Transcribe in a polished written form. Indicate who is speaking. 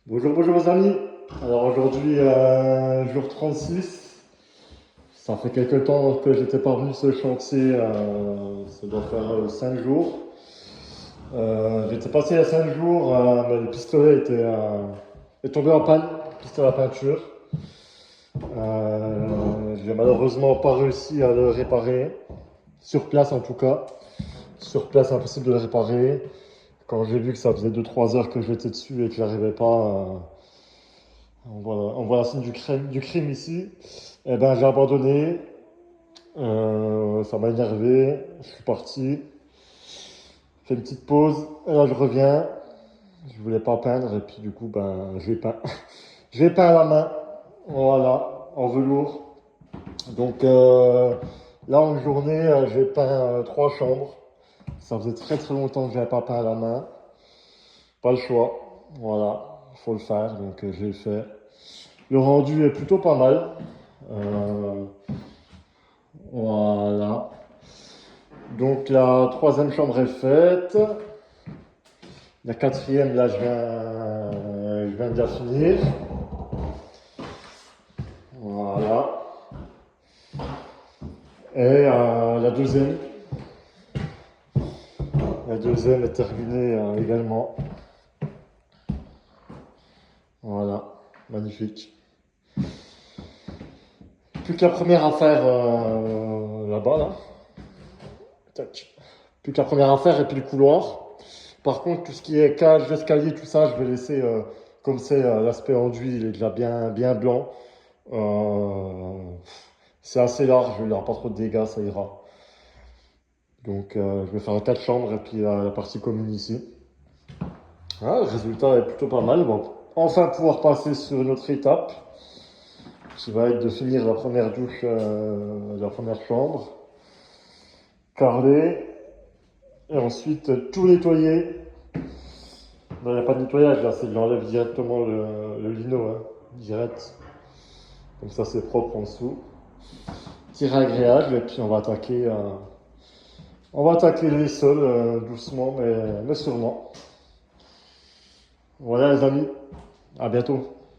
Speaker 1: Bonjour, bonjour les amis. Alors aujourd'hui, jour 36. Ça fait quelques temps que j'étais pas venu sur le chantier. Ça doit faire 5 jours. J'étais passé il y a 5 jours, mais le pistolet est tombé en panne, le pistolet à peinture. J'ai malheureusement pas réussi à le réparer. Sur place en tout cas. Sur place, impossible de le réparer. Quand j'ai vu que ça faisait 2 3 heures que j'étais dessus et que j'arrivais pas, on voit la scène du crime ici. Eh ben, j'ai abandonné. Ça m'a énervé. Je suis parti. Fait une petite pause. Et là, je reviens. Je voulais pas peindre. Et puis, du coup, ben, je vais peindre. Je vais peindre à la main. Voilà, en velours. Donc, là, en journée, j'ai peint 3 chambres. Ça faisait très très longtemps que j'avais pas peint à la main. Pas le choix. Voilà, il faut le faire. Donc, j'ai fait. Le rendu est plutôt pas mal. Euh, voilà. Donc la troisième chambre est faite. La quatrième, là, je viens de la finir. Voilà. Et la deuxième est terminée également. Voilà, magnifique. Plus que la première à faire là-bas, là. Tac. Plus que la première à faire et puis le couloir. Par contre, tout ce qui est cage, escalier, tout ça, je vais laisser comme c'est l'aspect enduit, il est déjà bien blanc. Euh, c'est assez large, il n'y aura pas trop de dégâts, ça ira. Donc je vais faire 4 chambres et puis la partie commune ici. Ah, le résultat est plutôt pas mal. Bon, enfin pouvoir passer sur une autre étape, qui va être de finir la première douche, la première chambre, carrelée, et ensuite tout nettoyer. Non, il n'y a pas de nettoyage là, c'est j'enlève directement le lino, hein, direct. Comme ça c'est propre en dessous. Tirer agréable et puis on va attaquer les sols doucement mais sûrement. Voilà les amis, à bientôt.